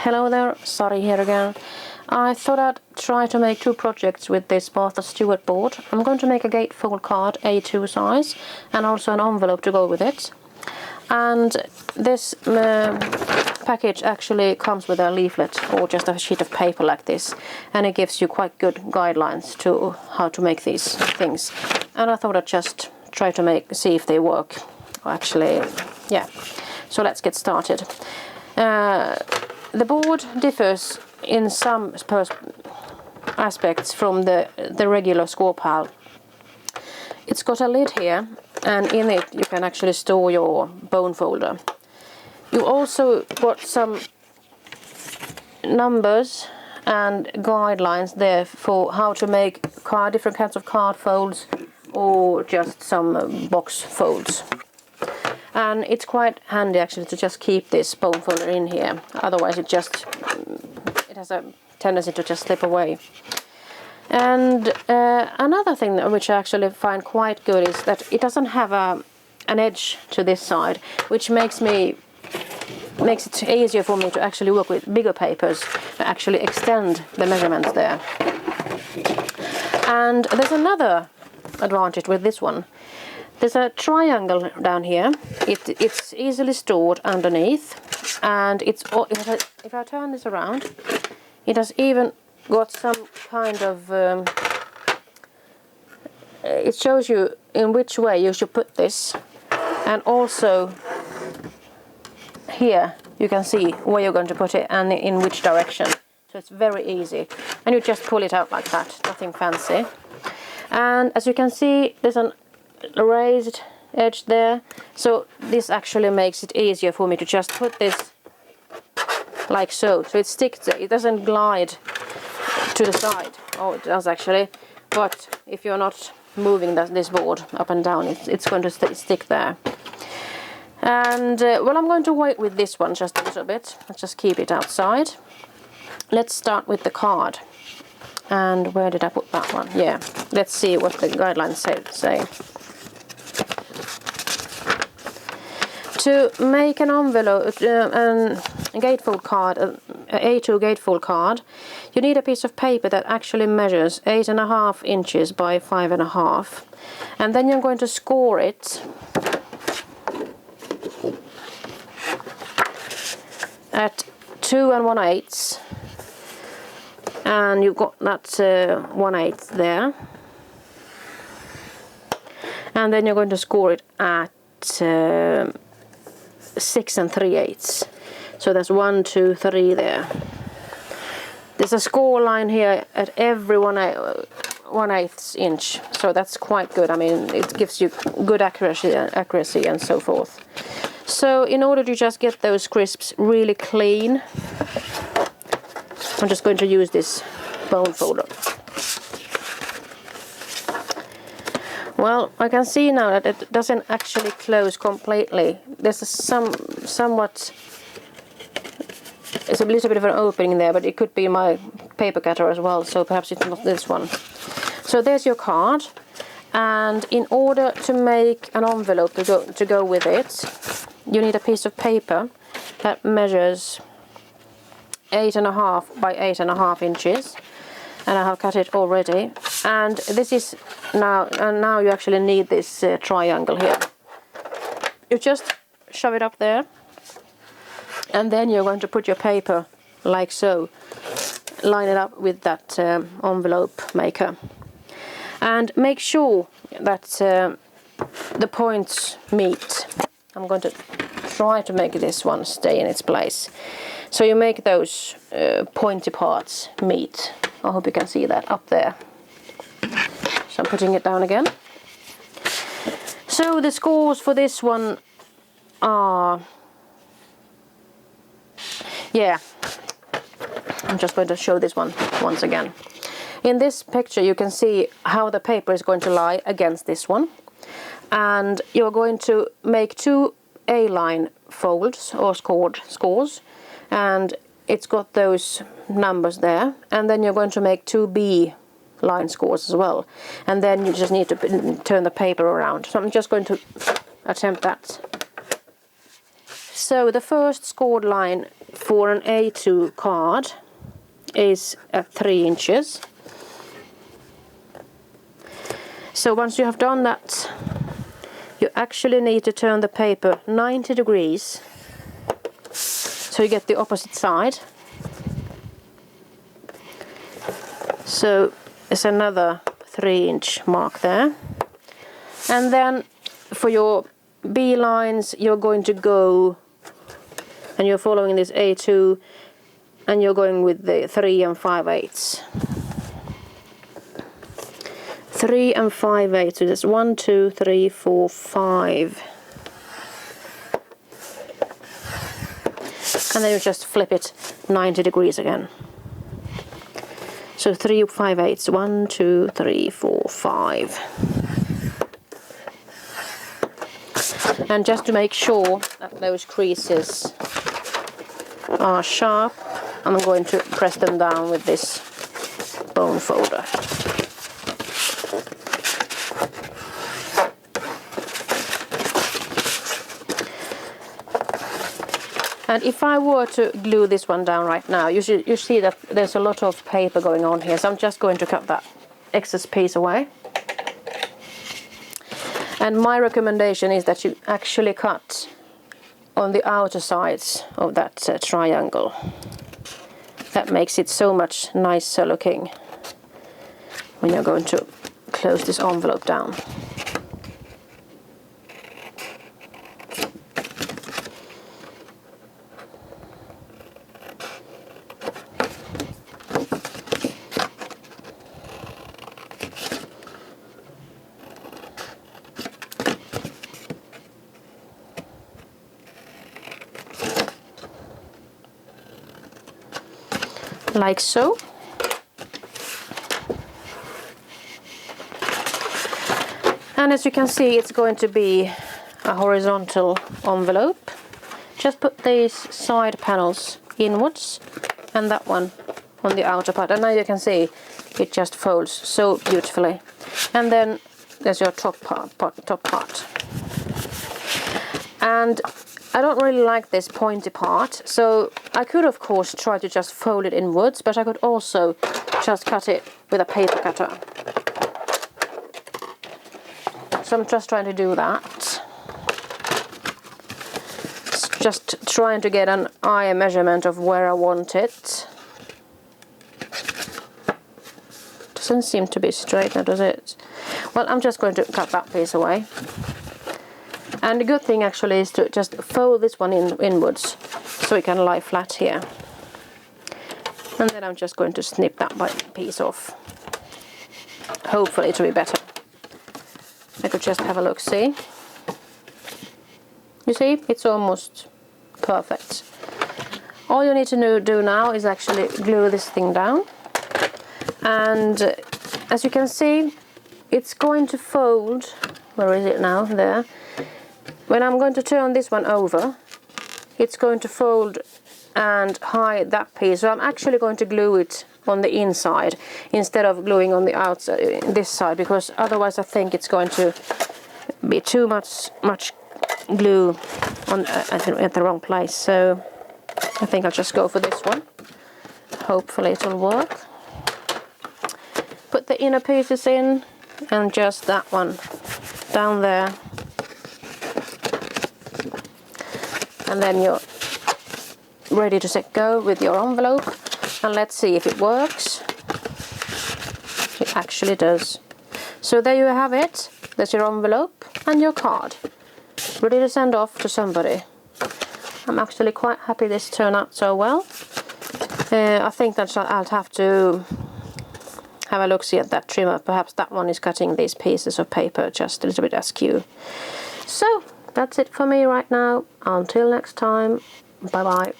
Hello there, Sari here again. I thought I'd try to make two projects with this Martha Stewart board. I'm going to make a gatefold card, A2 size, and also an envelope to go with it. And this package actually comes with a leaflet or just a sheet of paper like this, and it gives you quite good guidelines to how to make these things. And I thought I'd just try to see if they work. Actually, yeah. So let's get started. The board differs in some aspects from the regular score pal. It's got a lid here, and in it you can actually store your bone folder. You also got some numbers and guidelines there for how to make different kinds of card folds or just some box folds. And it's quite handy actually to just keep this bone folder in here, otherwise it has a tendency to just slip away. And another thing which I actually find quite good is that it doesn't have an edge to this side, which makes it easier for me to actually work with bigger papers and actually extend the measurements there. And there's another advantage with this one. There's a triangle down here. It's easily stored underneath, and if I turn this around, it has even got some kind of it shows you in which way you should put this, and also here you can see where you're going to put it and in which direction. So it's very easy, and you just pull it out like that, nothing fancy. And as you can see, there's a raised edge there, so this actually makes it easier for me to just put this like so it sticks there. It doesn't glide to the side. Oh, it does actually, but if you're not moving this board up and down, it's going to stick there. And well, I'm going to wait with this one just a little bit. Let's just keep it outside. Let's start with the card. And where did I put that one? Yeah, let's see what the guidelines say. To make an envelope, a gatefold card, a A2 gatefold card, you need a piece of paper that actually measures 8.5 inches by 5.5, and then you're going to score it at 2 1/8, and you've got that 1/8 there, and then you're going to score it at 6 3/8. So that's 1, 2, 3 there. There's a score line here at every 1/8 inch, so that's quite good. I mean, it gives you good accuracy and so forth. So in order to just get those crisps really clean, I'm just going to use this bone folder. Well, I can see now that it doesn't actually close completely. There's somewhat, it's a little bit of an opening there, but it could be my paper cutter as well, so perhaps it's not this one. So there's your card, and in order to make an envelope to go with it, you need a piece of paper that measures 8.5 by 8.5 inches. And I have cut it already, and this is now you actually need this triangle here. You just shove it up there, and then you're going to put your paper like so, line it up with that envelope maker, and make sure that the points meet. I'm going to try to make this one stay in its place. So you make those pointy parts meet. I hope you can see that up there. So I'm putting it down again. So the scores for this one are, yeah, I'm just going to show this one once again. In this picture you can see how the paper is going to lie against this one, and you're going to make two A-line folds or scores, and it's got those numbers there, and then you're going to make two B line scores as well, and then you just need to turn the paper around. So I'm just going to attempt that. So the first scored line for an A2 card is 3 inches. So once you have done that, you actually need to turn the paper 90 degrees so you get the opposite side. So it's another 3-inch mark there. And then for your B lines, you're going to go, and you're following this A2, and you're going with the 3 5/8. 3 5/8, so that's 1, 2, 3, 4, 5. And then you just flip it 90 degrees again. So 3 5/8, 1, 2, 3, 4, 5. And just to make sure that those creases are sharp, I'm going to press them down with this bone folder. And if I were to glue this one down right now, you see that there's a lot of paper going on here, so I'm just going to cut that excess piece away. And my recommendation is that you actually cut on the outer sides of that triangle. That makes it so much nicer looking when you're going to close this envelope down. Like so. And as you can see, it's going to be a horizontal envelope. Just put these side panels inwards and that one on the outer part. And now you can see it just folds so beautifully. And then there's your top part. And I don't really like this pointy part, so I could of course try to just fold it inwards, but I could also just cut it with a paper cutter. So I'm just trying to do that. Just trying to get an eye measurement of where I want it. Doesn't seem to be straight now, does it? Well, I'm just going to cut that piece away. And the good thing actually is to just fold this one inwards so it can lie flat here. And then I'm just going to snip that piece off. Hopefully it will be better. I could just have a look, see? You see, it's almost perfect. All you need to do now is actually glue this thing down. And as you can see, it's going to fold. Where is it now? There. When I'm going to turn this one over, it's going to fold and hide that piece. So I'm actually going to glue it on the inside instead of gluing on the outside, this side, because otherwise I think it's going to be too much glue on at the wrong place. So I think I'll just go for this one. Hopefully it will work. Put the inner pieces in and just that one down there. And then you're ready to set go with your envelope, and let's see if it works. It actually does. So there you have it. There's your envelope and your card, ready to send off to somebody. I'm actually quite happy this turned out so well. I think that I'll have to have a look-see at that trimmer. Perhaps that one is cutting these pieces of paper just a little bit askew. So that's it for me right now. Until next time, bye bye.